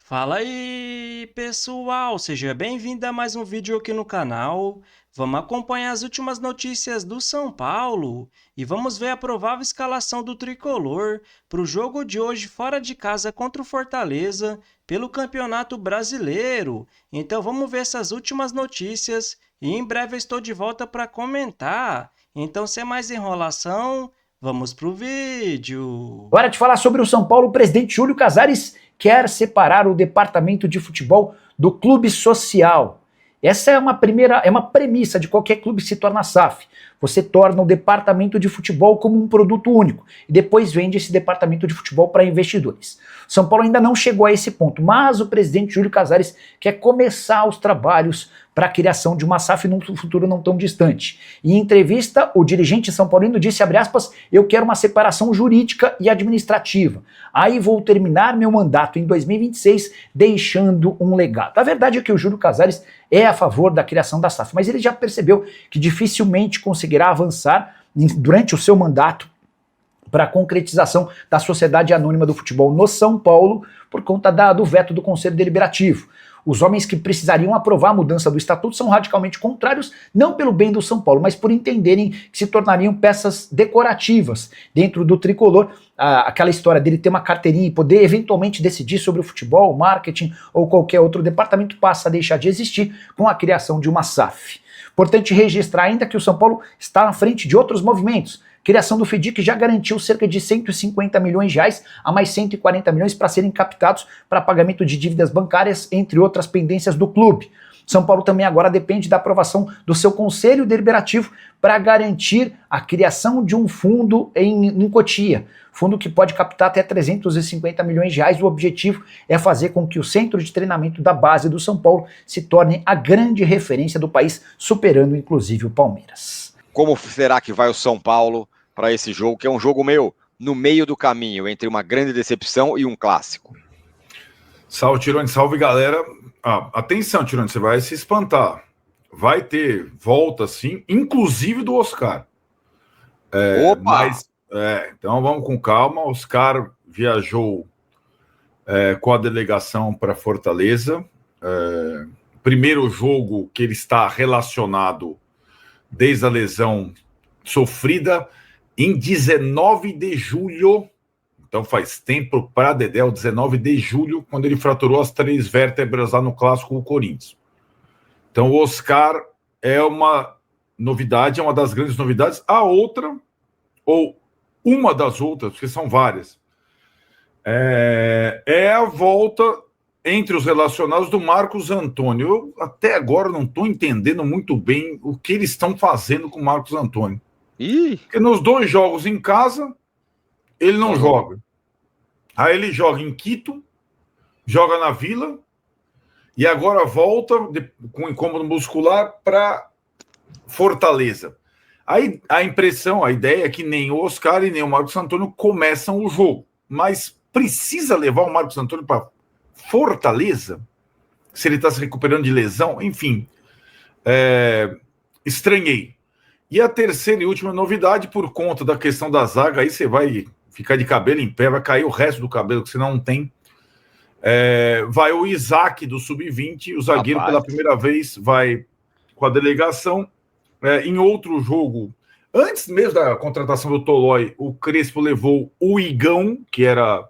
Fala aí, pessoal! Seja bem-vindo a mais um vídeo aqui no canal. Vamos acompanhar as últimas notícias do São Paulo e vamos ver a provável escalação do Tricolor para o jogo de hoje fora de casa contra o Fortaleza pelo Campeonato Brasileiro. Então vamos ver essas últimas notícias e em breve eu estou de volta para comentar. Então, sem mais enrolação, vamos pro vídeo. Agora de falar sobre o São Paulo, o presidente Júlio Casares quer separar o departamento de futebol do clube social. Essa é uma premissa de qualquer clube que se torna SAF. Você torna o departamento de futebol como um produto único e depois vende esse departamento de futebol para investidores. São Paulo ainda não chegou a esse ponto, mas o presidente Júlio Casares quer começar os trabalhos para a criação de uma SAF num futuro não tão distante. Em entrevista, o dirigente são paulino disse, abre aspas, eu quero uma separação jurídica e administrativa. Aí vou terminar meu mandato em 2026 deixando um legado. A verdade é que o Júlio Casares é a favor da criação da SAF, mas ele já percebeu que dificilmente conseguirá avançar durante o seu mandato para a concretização da Sociedade Anônima do Futebol no São Paulo por conta do veto do Conselho Deliberativo. Os homens que precisariam aprovar a mudança do estatuto são radicalmente contrários, não pelo bem do São Paulo, mas por entenderem que se tornariam peças decorativas dentro do tricolor. Aquela história dele ter uma carteirinha e poder eventualmente decidir sobre o futebol, marketing ou qualquer outro departamento passa a deixar de existir com a criação de uma SAF. Importante registrar ainda que o São Paulo está na frente de outros movimentos. Criação do FIDIC já garantiu cerca de 150 milhões de reais a mais 140 milhões para serem captados para pagamento de dívidas bancárias, entre outras pendências do clube. São Paulo também agora depende da aprovação do seu Conselho Deliberativo para garantir a criação de um fundo em Cotia. Fundo que pode captar até 350 milhões de reais. O objetivo é fazer com que o centro de treinamento da base do São Paulo se torne a grande referência do país, superando inclusive o Palmeiras. Como será que vai o São Paulo para esse jogo, que é um jogo no meio do caminho, entre uma grande decepção e um clássico? Salve, Tirone, salve, galera. Atenção, Tirone, você vai se espantar. Vai ter volta, sim, inclusive do Oscar. Opa! Então vamos com calma. O Oscar viajou com a delegação para Fortaleza. Primeiro jogo que ele está relacionado desde a lesão sofrida em 19 de julho, então faz tempo para Dedéu, 19 de julho, quando ele fraturou as 3 vértebras lá no Clássico do Corinthians. Então o Oscar é uma novidade, é uma das grandes novidades. A outra, ou uma das outras, porque são várias, é a volta entre os relacionados do Marcos Antônio. Eu até agora não estou entendendo muito bem o que eles estão fazendo com o Marcos Antônio. Porque nos 2 jogos em casa, ele não joga. Aí ele joga em Quito, joga na Vila, e agora volta com incômodo muscular para Fortaleza. Aí a impressão, a ideia é que nem o Oscar e nem o Marcos Antônio começam o jogo. Mas precisa levar o Marcos Antônio para Fortaleza? Se ele está se recuperando de lesão? Enfim, estranhei. E a terceira e última novidade, por conta da questão da zaga, aí você vai ficar de cabelo em pé, vai cair o resto do cabelo, que você não tem. Vai o Isaac do Sub-20, o zagueiro pela primeira vez vai com a delegação. Em outro jogo, antes mesmo da contratação do Tolói, o Crespo levou o Igão, que era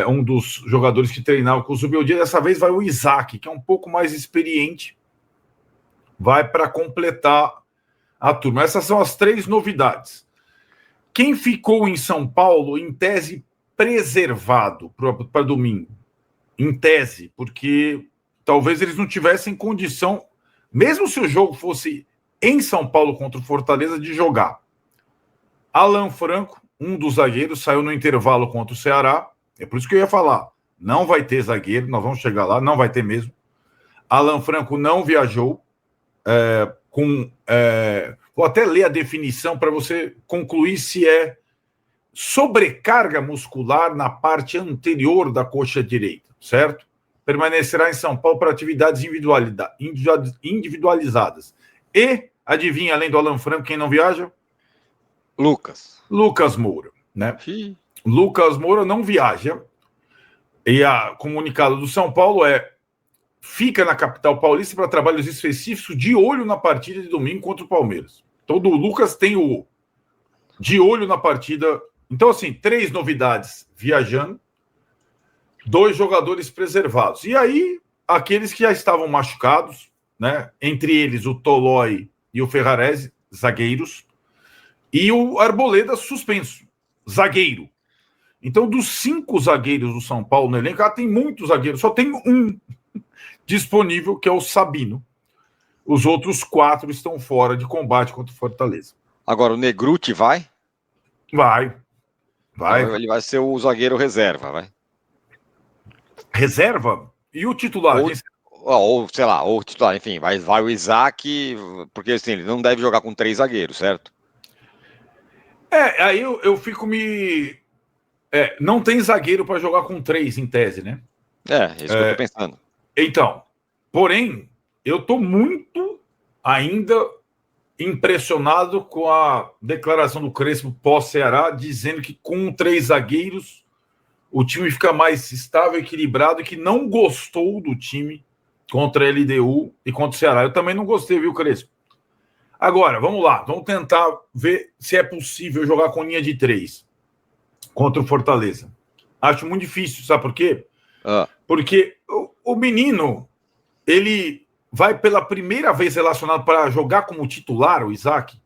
um dos jogadores que treinava com o Zubeldia. Dessa vez vai o Isaac, que é um pouco mais experiente, vai para completar a turma. Essas são as 3 novidades. Quem ficou em São Paulo, em tese, preservado para domingo? Em tese, porque talvez eles não tivessem condição, mesmo se o jogo fosse em São Paulo contra o Fortaleza, de jogar. Alan Franco, um dos zagueiros, saiu no intervalo contra o Ceará. É por isso que eu ia falar. Não vai ter zagueiro, nós vamos chegar lá, não vai ter mesmo. Alan Franco não viajou. Vou até ler a definição para você concluir se é sobrecarga muscular na parte anterior da coxa direita, certo? Permanecerá em São Paulo para atividades individualizadas. E, adivinha, além do Alan Franco, quem não viaja? Lucas Moura, né? Lucas Moura não viaja. E a comunicado do São Paulo fica na capital paulista para trabalhos específicos de olho na partida de domingo contra o Palmeiras. Então, o Lucas tem o de olho na partida. Então, assim, 3 novidades viajando, 2 jogadores preservados. E aí, aqueles que já estavam machucados, né? Entre eles o Tolói e o Ferrarese, zagueiros, e o Arboleda suspenso, zagueiro. Então, dos 5 zagueiros do São Paulo no elenco, tem muitos zagueiros, só tem um disponível, que é o Sabino. Os outros 4 estão fora de combate contra o Fortaleza. Agora, o Negruti vai? Vai. Então, ele vai ser o zagueiro reserva, vai? Reserva? E o titular? Ou sei lá, ou titular, enfim, vai o Isaac, porque assim, ele não deve jogar com 3 zagueiros, certo? Aí eu fico me... não tem zagueiro para jogar com 3, em tese, né? É isso que eu tô pensando. Então, porém, eu tô muito ainda impressionado com a declaração do Crespo pós-Ceará, dizendo que com 3 zagueiros o time fica mais estável, equilibrado, e que não gostou do time contra a LDU e contra o Ceará. Eu também não gostei, viu, Crespo? Agora, vamos lá. Vamos tentar ver se é possível jogar com linha de 3 contra o Fortaleza. Acho muito difícil, sabe por quê? Porque o menino, ele vai pela primeira vez relacionado para jogar como titular, o Isaac.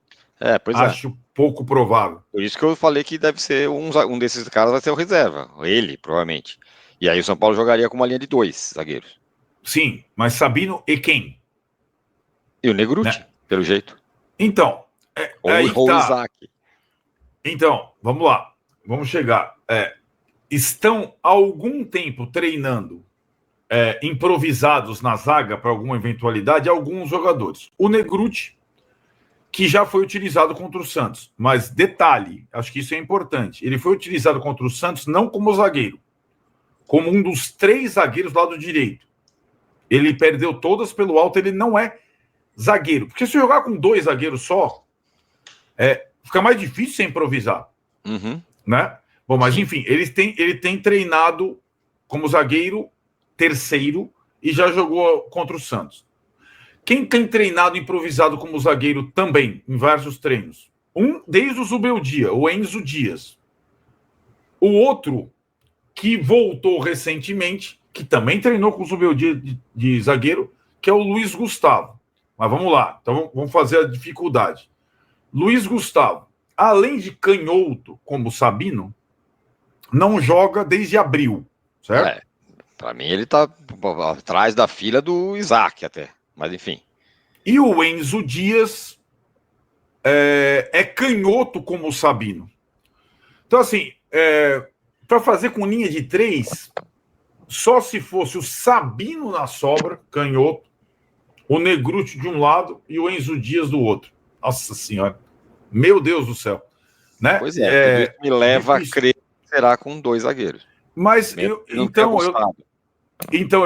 Acho pouco provável. Por isso que eu falei que deve ser um desses caras, vai ser o reserva. Ele, provavelmente. E aí o São Paulo jogaria com uma linha de 2 zagueiros. Sim, mas Sabino e quem? E o Negruti, né? Pelo jeito. Então, ou o Isaac. Então, vamos lá. Vamos chegar. Estão há algum tempo treinando improvisados na zaga para alguma eventualidade alguns jogadores. O Negruti, que já foi utilizado contra o Santos. Mas detalhe, acho que isso é importante. Ele foi utilizado contra o Santos não como zagueiro, como um dos 3 zagueiros do lado direito. Ele perdeu todas pelo alto, ele não é zagueiro. Porque se jogar com 2 zagueiros só, fica mais difícil você improvisar. Né? Bom, mas enfim, ele tem treinado como zagueiro terceiro e já jogou contra o Santos. Quem tem treinado improvisado como zagueiro também, em vários treinos? Desde o Zubeldia, o Enzo Dias. O outro, que voltou recentemente, que também treinou com o Zubeldia de zagueiro, que é o Luiz Gustavo. Mas vamos lá, então vamos fazer a dificuldade. Luiz Gustavo, além de canhoto, como o Sabino, não joga desde abril, certo? Para mim ele tá atrás da fila do Isaac até, mas enfim. E o Enzo Dias é canhoto como o Sabino. Então, assim, para fazer com linha de 3, só se fosse o Sabino na sobra, canhoto, o Negruti de um lado e o Enzo Dias do outro. Nossa Senhora. Meu Deus do céu. Né? Pois tudo isso me leva a crer que será com 2 zagueiros. Mas então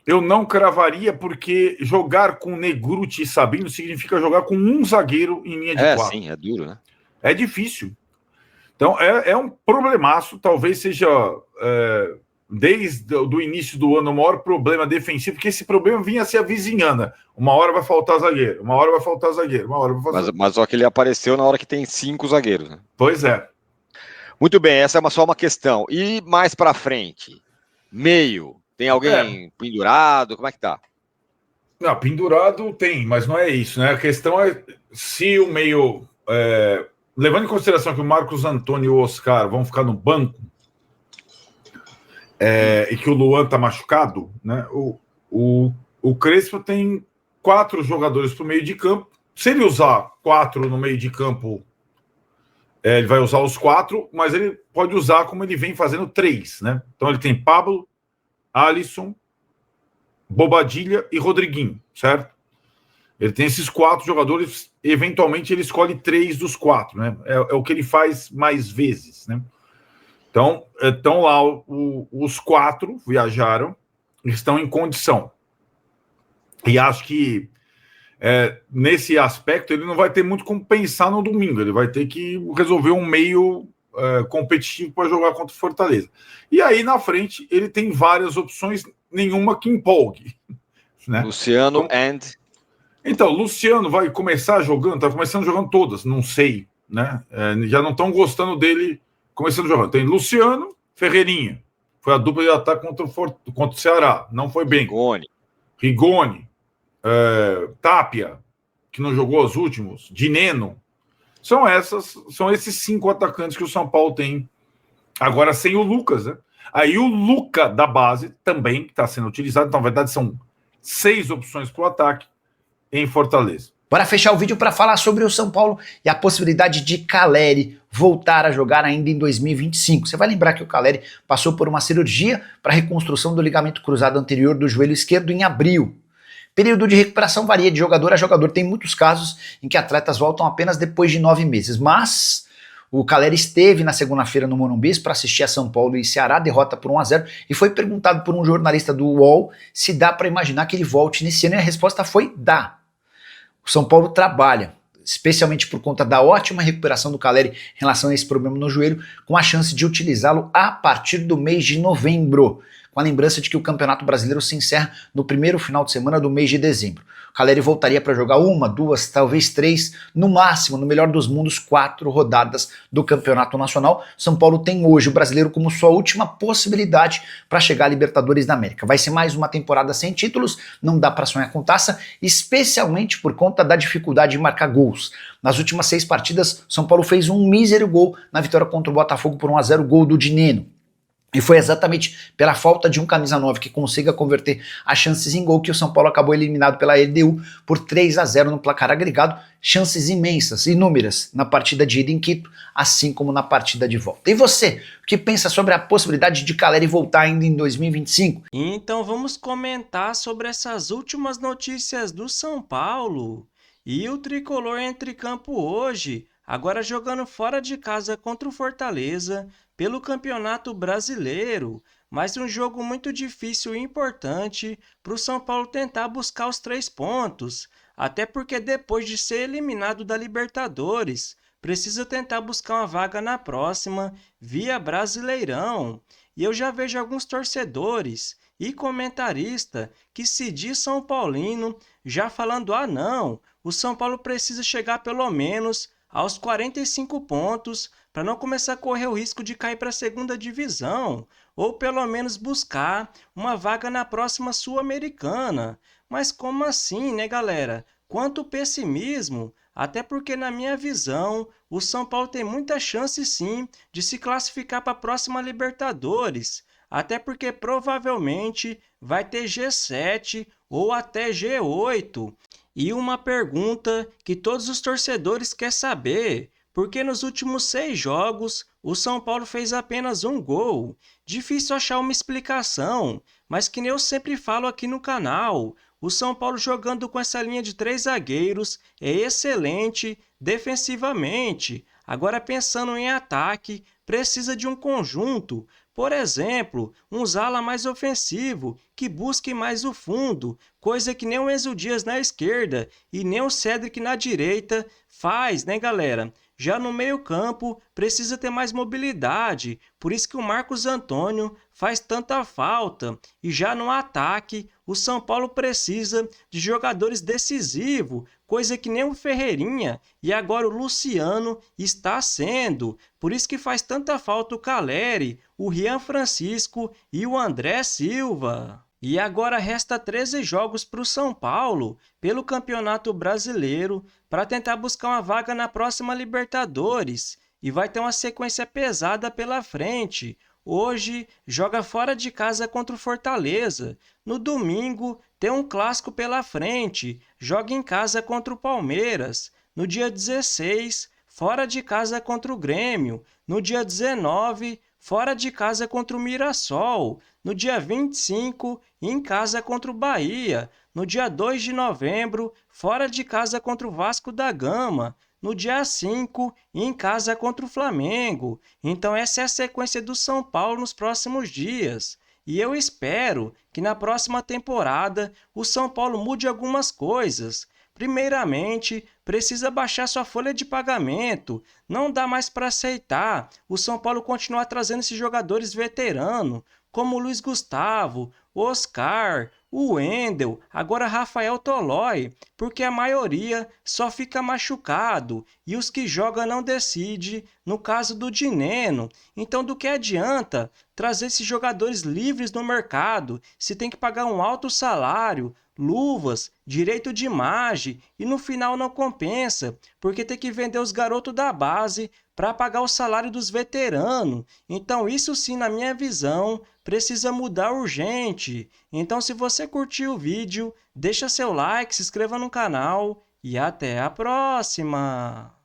eu não cravaria, porque jogar com Negruti e Sabino significa jogar com um zagueiro em linha de 4. Sim, é duro, né? É difícil. Então é um problemaço, talvez seja desde o início do ano o maior problema defensivo, porque esse problema vinha se avizinhando. Uma hora vai faltar zagueiro, uma hora vai faltar zagueiro, uma hora vai faltar... Mas só que ele apareceu na hora que tem 5 zagueiros, né? Pois é. Muito bem, essa é só uma questão. E mais para frente, meio, tem alguém pendurado? Como é que tá? Não, pendurado tem, mas não é isso, né? A questão é se o meio... levando em consideração que o Marcos Antônio e o Oscar vão ficar no banco, e que o Luan tá machucado, né? O Crespo tem 4 jogadores para o meio de campo. Se ele usar 4 no meio de campo, ele vai usar os 4, mas ele pode usar como ele vem fazendo 3, né? Então ele tem Pablo, Alisson, Bobadilha e Rodriguinho, certo? Ele tem esses 4 jogadores, eventualmente ele escolhe 3 dos 4, né? É o que ele faz mais vezes, né? Então, estão lá os 4 viajaram, estão em condição. E acho que nesse aspecto ele não vai ter muito como pensar no domingo. Ele vai ter que resolver um meio competitivo para jogar contra o Fortaleza. E aí, na frente, ele tem várias opções, nenhuma que empolgue. Né? Luciano Então, Luciano vai começar jogando, tá começando jogando todas, não sei, né? Já não estão gostando dele começando jogando. Tem Luciano, Ferreirinha. Foi a dupla de ataque contra o Ceará. Não foi bem. Rigoni. Tapia, que não jogou os últimos. Dineno. São esses 5 atacantes que o São Paulo tem. Agora sem o Lucas, né? Aí o Luca da base também está sendo utilizado. Então, na verdade, são 6 opções para o ataque em Fortaleza. Bora fechar o vídeo para falar sobre o São Paulo e a possibilidade de Caleri voltar a jogar ainda em 2025. Você vai lembrar que o Caleri passou por uma cirurgia para reconstrução do ligamento cruzado anterior do joelho esquerdo em abril. Período de recuperação varia de jogador a jogador. Tem muitos casos em que atletas voltam apenas depois de 9 meses, mas o Caleri esteve na segunda-feira no Morumbi para assistir a São Paulo e Ceará, derrota por 1-0, e foi perguntado por um jornalista do UOL se dá para imaginar que ele volte nesse ano, e a resposta foi dá. O São Paulo trabalha, especialmente por conta da ótima recuperação do Caleri em relação a esse problema no joelho, com a chance de utilizá-lo a partir do mês de novembro, com a lembrança de que o Campeonato Brasileiro se encerra no primeiro final de semana do mês de dezembro. O Caleri voltaria para jogar 1, 2, talvez 3, no máximo, no melhor dos mundos, 4 rodadas do Campeonato Nacional. São Paulo tem hoje o Brasileiro como sua última possibilidade para chegar à Libertadores da América. Vai ser mais uma temporada sem títulos, não dá para sonhar com taça, especialmente por conta da dificuldade de marcar gols. Nas últimas 6 partidas, São Paulo fez um mísero gol na vitória contra o Botafogo por 1-0, gol do Dineno. E foi exatamente pela falta de um camisa 9 que consiga converter as chances em gol que o São Paulo acabou eliminado pela LDU por 3-0 no placar agregado. Chances imensas, inúmeras, na partida de ida em Quito, assim como na partida de volta. E você, o que pensa sobre a possibilidade de Caleri voltar ainda em 2025? Então vamos comentar sobre essas últimas notícias do São Paulo. E o tricolor entra em campo hoje, agora jogando fora de casa contra o Fortaleza, pelo Campeonato Brasileiro, mas um jogo muito difícil e importante para o São Paulo tentar buscar os 3 pontos, até porque depois de ser eliminado da Libertadores, precisa tentar buscar uma vaga na próxima via Brasileirão. E eu já vejo alguns torcedores e comentaristas que se diz São Paulino já falando, não, o São Paulo precisa chegar pelo menos aos 45 pontos para não começar a correr o risco de cair para a segunda divisão, ou pelo menos buscar uma vaga na próxima Sul-Americana. Mas como assim, né, galera? Quanto pessimismo, até porque na minha visão, o São Paulo tem muita chance sim de se classificar para a próxima Libertadores, até porque provavelmente vai ter G7 ou até G8. E uma pergunta que todos os torcedores querem saber: porque nos últimos 6 jogos o São Paulo fez apenas 1 gol? Difícil achar uma explicação, mas que nem eu sempre falo aqui no canal, o São Paulo jogando com essa linha de 3 zagueiros é excelente defensivamente. Agora pensando em ataque, precisa de um conjunto. Por exemplo, um ala mais ofensivo, que busque mais o fundo, coisa que nem o Enzo Dias na esquerda e nem o Cédric na direita faz, né, galera? Já no meio-campo, precisa ter mais mobilidade, por isso que o Marcos Antônio faz tanta falta. E já no ataque, o São Paulo precisa de jogadores decisivos, coisa que nem o Ferreirinha e agora o Luciano está sendo. Por isso que faz tanta falta o Caleri, o Rian Francisco e o André Silva. E agora resta 13 jogos para o São Paulo pelo Campeonato Brasileiro para tentar buscar uma vaga na próxima Libertadores. E vai ter uma sequência pesada pela frente. Hoje joga fora de casa contra o Fortaleza. No domingo tem um clássico pela frente. Joga em casa contra o Palmeiras. No dia 16, fora de casa contra o Grêmio. No dia 19, fora de casa contra o Mirassol. No dia 25, em casa contra o Bahia. No dia 2 de novembro, fora de casa contra o Vasco da Gama. No dia 5, em casa contra o Flamengo. Então essa é a sequência do São Paulo nos próximos dias. E eu espero que na próxima temporada o São Paulo mude algumas coisas. Primeiramente, precisa baixar sua folha de pagamento. Não dá mais para aceitar o São Paulo continuar trazendo esses jogadores veteranos, como o Luiz Gustavo, o Oscar, o Wendel, agora Rafael Tolói, porque a maioria só fica machucado e os que jogam não decidem, no caso do Dineno. Então, do que adianta trazer esses jogadores livres no mercado se tem que pagar um alto salário, luvas, direito de imagem e no final não compensa, porque tem que vender os garotos da base para pagar o salário dos veteranos. Então isso sim, na minha visão, precisa mudar urgente. Então se você curtiu o vídeo, deixa seu like, se inscreva no canal e até a próxima!